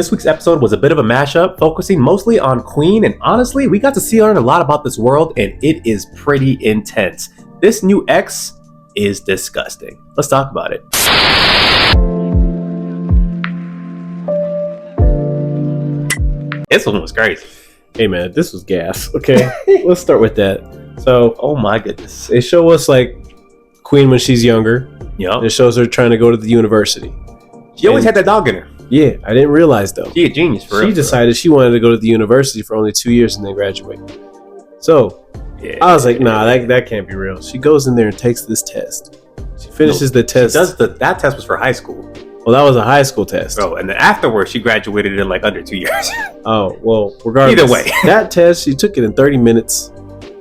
This week's episode was a bit of a mashup, focusing mostly on Queen, and honestly, we got to see learn a lot about this world, and it is pretty intense. This new ex is disgusting. Let's talk about it. This one was crazy. Hey man, this was gas. Okay, let's start with that. So, Oh my goodness. they show us like Queen when she's younger. Yup. It shows her trying to go to the university. She always had that dog in her. Yeah, I didn't realize though. She a genius for real. She decided she wanted to go to the university for only 2 years and then graduate. So Yeah. I was like, nah, that can't be real. She goes in there and takes this test. She finishes the test. That test was for high school. Well, that was a high school test. Bro, and then afterwards she graduated in like under 2 years. Oh, well, regardless. Either way. That test, she took it in 30 minutes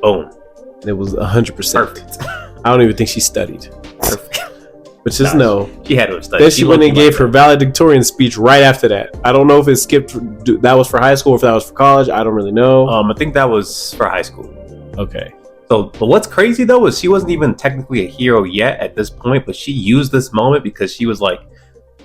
Boom. and it was 100%. Perfect. I don't even think she studied. Perfect. But just Nah, know. She had to have studied. Then she went and gave her valedictorian speech right after that. I don't know if it skipped. That was for high school or if that was for college. I don't really know. I think that was for high school. Okay. So, but what's crazy though is she wasn't even technically a hero yet at this point, but she used this moment because she was like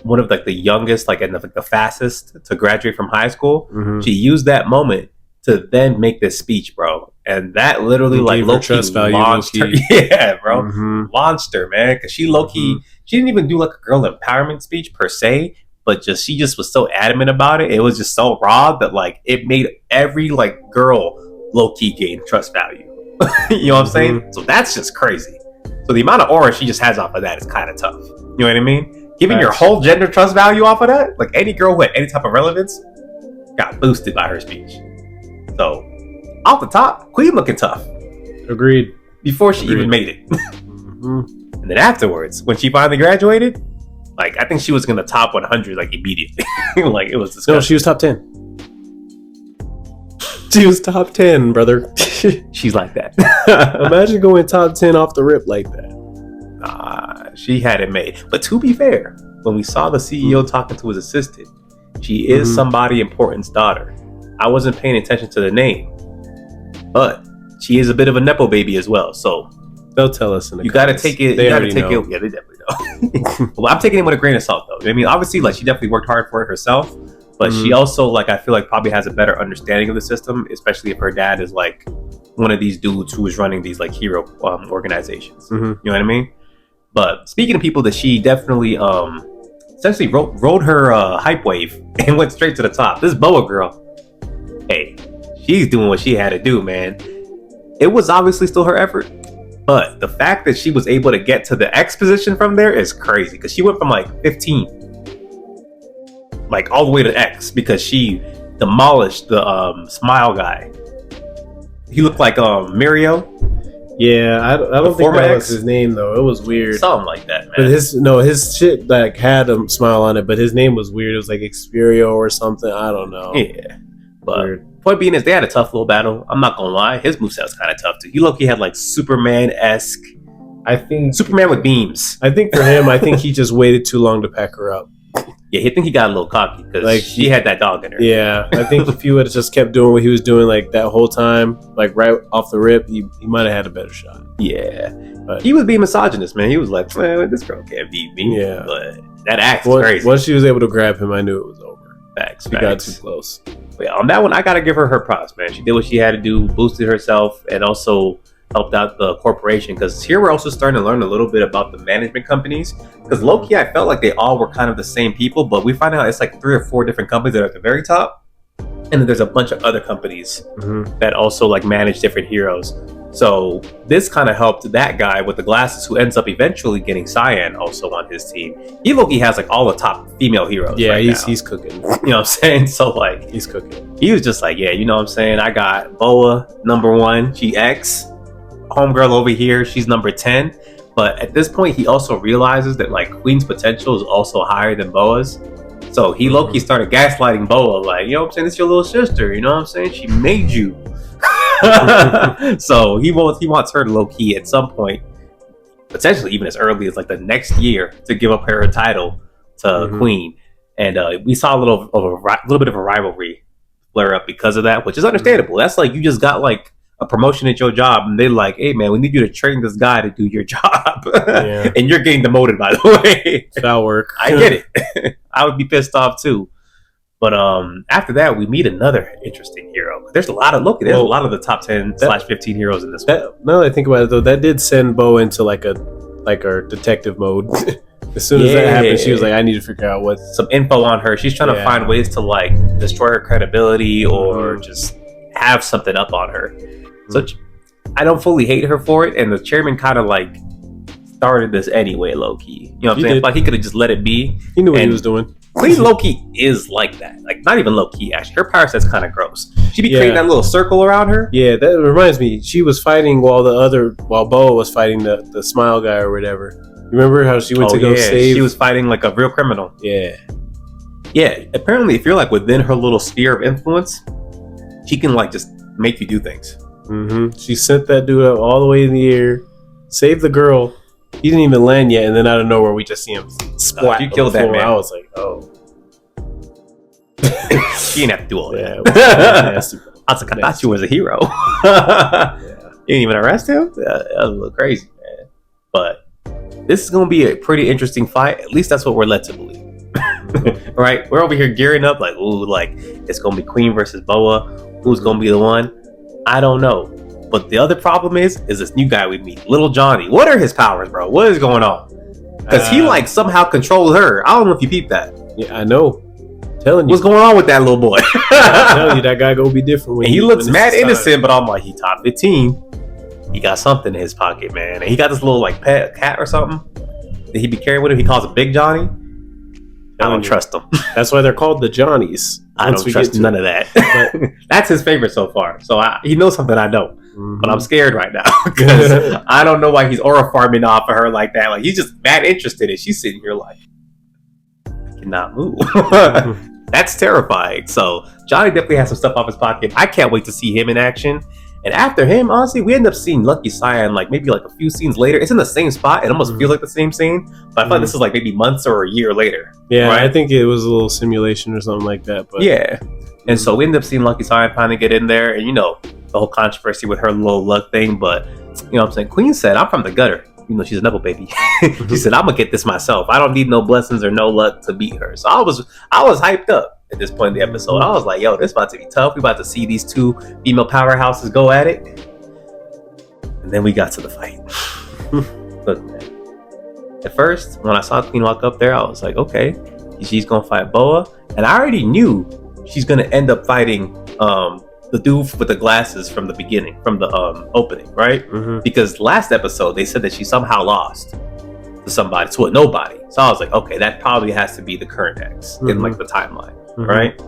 one of like the youngest, like and the fastest to graduate from high school. Mm-hmm. She used that moment to then make this speech, bro, and that literally It like gave her low-key trust value, launched her. low-key. Yeah, bro, Mm-hmm. launched her, man, because she low-key she didn't even do like a girl empowerment speech per se, but she just was so adamant about it. It was just so raw that like it made every like girl low-key gain trust value. You know what I'm saying? So that's just crazy. So the amount of aura she just has off of that is kind of tough. You know what I mean? Giving your Facts. whole gender trust value off of that, like any girl who had any type of relevance, got boosted by her speech. So off the top, Queen looking tough Agreed. before she Agreed. even made it. Mm-hmm. And then afterwards, when she finally graduated, like I think she was gonna top 100 like immediately. Like it was disgusting. No, she was top 10. She was top 10, brother. She's like that. Imagine going top 10 off the rip like that. Nah, she had it made. But to be fair, when we saw the CEO talking to his assistant, she is Mhm. somebody important's daughter. I wasn't paying attention to the name, but she is a bit of a nepo baby as well. So They'll tell us in the you got to comments. take it. They You got to already take know. it. Yeah, they definitely know. Well, I'm taking it with a grain of salt, though. I mean, obviously, like she definitely worked hard for it herself, but she Mhm. also, like, I feel like probably has a better understanding of the system, especially if her dad is like one of these dudes who is running these like hero organizations. Mhm. You know what I mean? But speaking of people that she definitely essentially rode her hype wave and went straight to the top. This Boa girl, hey, she's doing what she had to do, man. It was obviously still her effort, but the fact that she was able to get to the X position from there is crazy because she went from like 15, like all the way to X because she demolished the Smile guy. He looked like Mirio, Yeah, I don't think former that ex? was his name though. It was weird. something like that, But man. his shit like had a smile on it, but his name was weird. It was like Experio or something. I don't know. Yeah, but Weird. point being is they had a tough little battle. I'm not gonna lie, his moveset was kind of tough too. He low-key had like Superman-esque, I think Superman with beams. for him, I think he just waited too long to pack her up. Yeah, I think he got a little cocky because Like, she had that dog in her. Yeah, I think if he would have just kept doing what he was doing like that whole time, like right off the rip, he might have had a better shot. Yeah. But He was being misogynist, man. He was like, man, this girl can't beat me. Yeah. But that axe is crazy. once she was able to grab him, I knew it was over. Facts, She got facts. too close. But yeah, on that one, I gotta give her her props, man. She did what she had to do, boosted herself, and also helped out the corporation. Because here we're also starting to learn a little bit about the management companies. Because low-key, I felt like they all were kind of the same people, but we find out it's like 3 or 4 different companies that are at the very top. And then there's a bunch of other companies Mm-hmm. that also like manage different heroes. So this kind of helped that guy with the glasses who ends up eventually getting Cyan also on his team. He low-key has like all the top female heroes. Yeah, right now. he's cooking. You know what I'm saying? So like He's cooking. he was just like, yeah, you know what I'm saying? I got Boa #1, she X. Homegirl over here, she's number 10. But at this point, he also realizes that like Queen's potential is also higher than Boa's. So he low-key started gaslighting Boa, like, you know what I'm saying? This is your little sister, you know what I'm saying? She made you. So he wants her to low-key at some point, potentially even as early as like the next year, to give up her title to Mhm. Queen. And we saw a little bit of a rivalry flare up because of that, which is understandable. That's like you just got like a promotion at your job, and they're like, "Hey, man, we need you to train this guy to do your job," Yeah. and you're getting demoted. By the way, That'll work. I get it. I would be pissed off too. But after that, we meet another interesting hero. There's a lot of There's a lot of the top 10/15 heroes in this one. Now that I think about it, though, that did send Bo into like our detective mode. As soon as that happened, she was like, "I need to figure out what some info on her." She's trying to find ways to like destroy her credibility or just have something up on her. So I don't fully hate her for it, and the chairman kind of like started this anyway, low key. You know what I'm saying? Like he could have just let it be. He knew what he was doing. Queen Loki is like that. Like, not even low key, actually. Her power set's kind of gross. She be creating that little circle around her. Yeah, that reminds me. She was fighting while Boa was fighting the smile guy or whatever. You remember how she went to go save? She was fighting like a real criminal. Yeah. Yeah, apparently if you're like within her little sphere of influence, she can like just make you do things. Mm-hmm. She sent that dude up all the way in the air, saved the girl. He didn't even land yet, and then out of nowhere, we just see him splat. You killed that man. I was like, oh. She didn't have to do all that. Yeah, I was like, I thought you was a hero. You didn't even arrest him? That was a little crazy, man. But this is going to be a pretty interesting fight. At least that's what we're led to believe. Right? We're over here gearing up like, ooh, like, it's going to be Queen versus Boa. Who's going to be the one? I don't know. But the other problem is this new guy we meet, Little Johnny. What are his powers, bro? What is going on? Because he like somehow controls her. I don't know if you peeped that. Yeah, I know. Telling you. What's going on with that little boy? I'm telling you, that guy gonna be different. When he looks mad innocent, but I'm like, he top 15. He got something in his pocket, man. And he got this little like pet cat or something that he be carrying with him. He calls him Big Johnny. I don't trust him. That's why they're called the Johnnies. I don't trust none of that. But that's his favorite so far. So he knows something I don't. Mm-hmm. But I'm scared right now because I don't know why he's aura farming off of her like that. Like he's just mad interested, and she's sitting here like, I cannot move. That's terrifying. So Johnny definitely has some stuff off his pocket. I can't wait to see him in action. And after him, honestly, we end up seeing Lucky Cyan like maybe like a few scenes later. It's in the same spot. It almost feels like the same scene, but I feel like this is like maybe months or a year later. Yeah, right? I think it was a little simulation or something like that. But yeah. And so we end up seeing Lucky Cyan finally get in there, and you know, the whole controversy with her little luck thing. But you know what I'm saying? Queen said, I'm from the gutter. You know, she's a Neville baby. She said, I'm gonna get this myself. I don't need no blessings or no luck to beat her. So I was hyped up at this point in the episode. I was like, yo, this about to be tough. We about to see these two female powerhouses go at it. And then we got to the fight. Look, man. At first, when I saw Queen walk up there, I was like, okay, she's gonna fight Boa. And I already knew she's gonna end up fighting the dude with the glasses from the beginning, from the opening, right? Mm-hmm. Because last episode they said that she somehow lost to somebody, to a nobody. So I was like, okay, that probably has to be the current ex in like the timeline, right?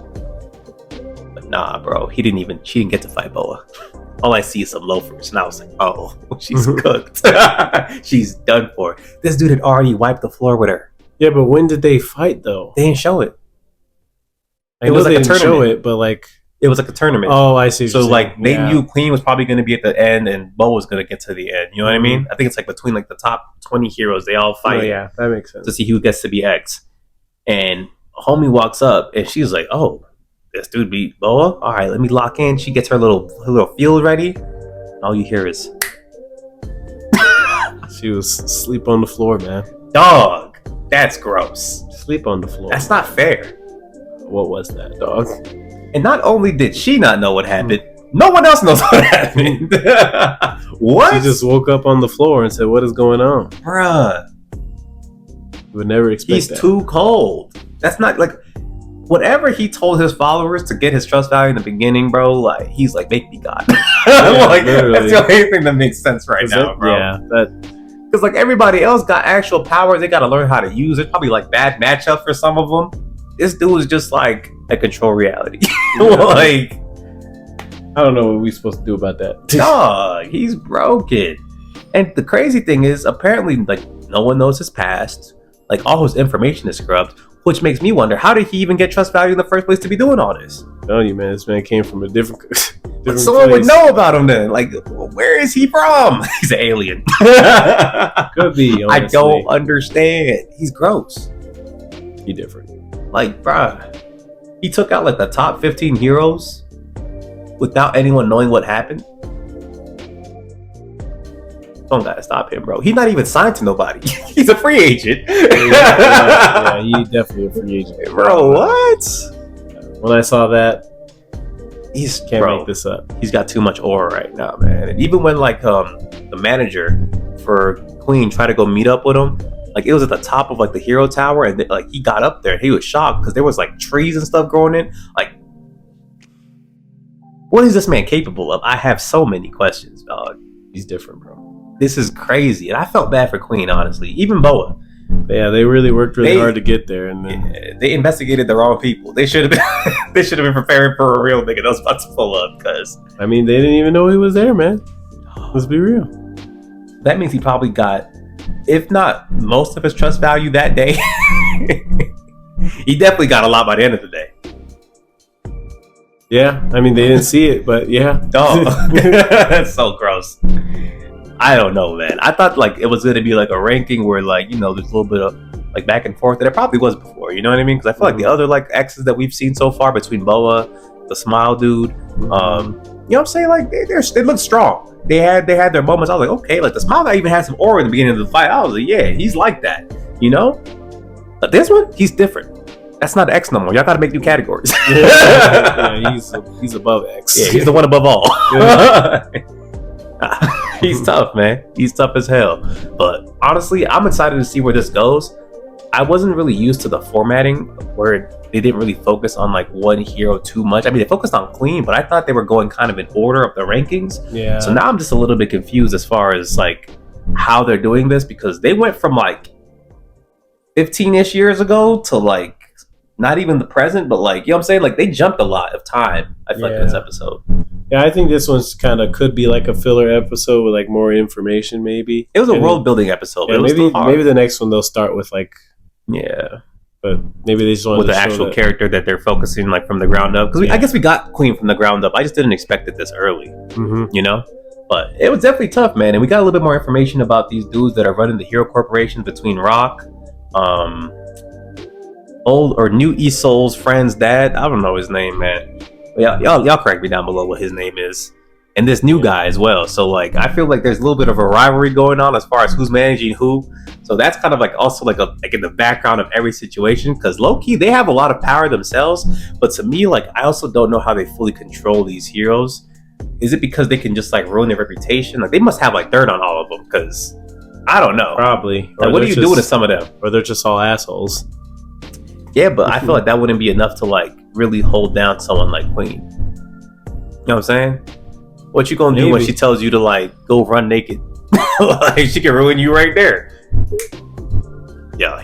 But nah, bro, she didn't get to fight Boa. All I see is some loafers, and I was like, oh, she's cooked. She's done for. This dude had already wiped the floor with her. Yeah, but when did they fight though? They didn't show it. It was like a tournament. Show it, but like it was like a tournament. Oh, I see. So like they knew Queen was probably going to be at the end, and Bo was going to get to the end. You know what I mean? I think it's like between like the top 20 heroes, they all fight. Oh, yeah, that makes sense. To see who gets to be X. And homie walks up, and she's like, "Oh, this dude beat Boa. All right, let me lock in." She gets her little field ready. And all you hear is, she was asleep on the floor, man. Dog, that's gross. Sleep on the floor. That's not fair. What was that, dog? And not only did she not know what happened, no one else knows what happened. What? She just woke up on the floor and said, "What is going on?" Bruh. You would never expect He's that. too cold. That's not like whatever he told his followers to get his trust value in the beginning, bro. Like he's like, make me God. Like that's the only thing that makes sense right now, bro. Yeah, because like everybody else got actual powers. They got to learn how to use it. Probably like bad matchup for some of them. This dude is just like a control reality. Like I don't know what we're supposed to do about that. Dog, he's broken. And the crazy thing is, apparently, like no one knows his past. Like all his information is scrubbed, which makes me wonder, how did he even get trust value in the first place to be doing all this? I'm telling you, man, this man came from a different someone would know about him then. Like, where is he from? He's an alien. Could be, honestly. I don't understand. He's gross. He different. Like, bruh, he took out like the top 15 heroes without anyone knowing what happened. Don't gotta stop him, bro. He's not even signed to nobody. He's a free agent. Yeah, he's definitely a free agent. Bro, what? When I saw that, He's can't bro, make this up. he's got too much aura right now, man. And even when like the manager for Queen tried to go meet up with him, like it was at the top of like the hero tower, and like he got up there and he was shocked because there was like trees and stuff growing in. Like, what is this man capable of? I have so many questions, dog. He's different, bro. This is crazy, and I felt bad for Queen, honestly. Even Boa. Yeah, they really worked really hard to get there, and then They investigated the wrong people. They should have been. They should have been preparing for a real nigga that was about to pull up. Because I mean, they didn't even know he was there, man. Let's be real. that means he probably got, if not most of his trust value that day, he definitely got a lot by the end of the day. Yeah, I mean, they didn't see it, but yeah. Oh, that's so gross. I don't know, man. I thought like it was going to be like a ranking where like, you know, there's a little bit of like back and forth that it probably was before. You know what I mean? Because I feel like the other like X's that we've seen so far between Boa, the Smile dude, you know what I'm saying? Like they look strong. They had their moments. I was like, okay, like the Smile guy even had some aura in the beginning of the fight. I was like, yeah, he's like that. You know? But this one, he's different. That's not X no more. Y'all got to make new categories. Yeah, he's above X. Yeah, he's the one above all. He's tough, man. He's tough as hell. But honestly, I'm excited to see where this goes. I wasn't really used to the formatting where they didn't really focus on like one hero too much. I mean, they focused on Queen, but I thought they were going kind of in order of the rankings. Yeah. So now I'm just a little bit confused as far as like how they're doing this, because they went from like 15-ish years ago to like not even the present, but like, you know what I'm saying? Like they jumped a lot of time, I feel like, in this episode. Yeah, I think this one's kind of could be like a filler episode with like more information, maybe. It was a world building episode. Yeah, but it was maybe the next one they'll start with like, yeah, but maybe they just want with to the show actual that. character that they're focusing like from the ground up. Because I guess we got Queen from the ground up. I just didn't expect it this early, you know. But it was definitely tough, man. And we got a little bit more information about these dudes that are running the Hero Corporation between Rock, old or new Isol's friend's dad. I don't know his name, man. Y'all correct me down below what his name is. And this new guy as well. So like I feel like there's a little bit of a rivalry going on as far as who's managing who. So that's kind of like also like in the background of every situation, because low-key they have a lot of power themselves. But to me, like I also don't know how they fully control these heroes. Is it because they can just like ruin their reputation? Like they must have like dirt on all of them, because I don't know. Probably. Like, what are you doing to some of them? Or they're just all assholes. Yeah, but I feel like that wouldn't be enough to like really hold down someone like Queen. You know what I'm saying? What you gonna do when she tells you to like go run naked? Like she can ruin you right there. Yeah,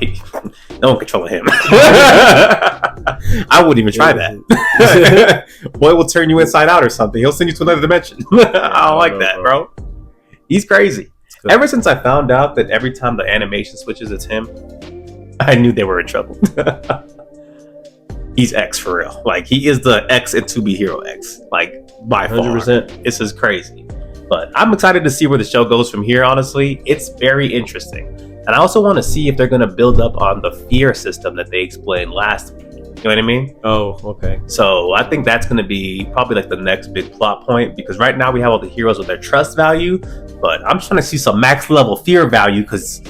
no one controlling him. I wouldn't even try that. Boy will turn you inside out or something. He'll send you to another dimension. I don't like that, bro. He's crazy. Ever since I found out that every time the animation switches, it's him, I knew they were in trouble. He's X for real. Like he is the X in 2B Hero X. Like by 100%. Far. This is crazy. But I'm excited to see where the show goes from here, honestly. It's very interesting. And I also want to see if they're going to build up on the fear system that they explained last week. You know what I mean? Oh, okay. So I think that's going to be probably like the next big plot point, because right now we have all the heroes with their trust value, but I'm trying to see some max level fear value, because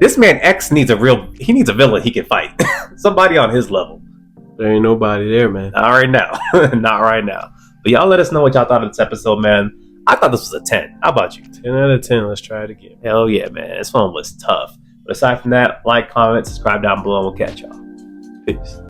this man X needs a villain he can fight. Somebody on his level. There ain't nobody there, man. Not right now. Not right now. But y'all let us know what y'all thought of this episode, man. I thought this was a 10. How about you? 10 out of 10. Let's try it again. Hell yeah, man. This one was tough. But aside from that, like, comment, subscribe down below, and we'll catch y'all. Peace.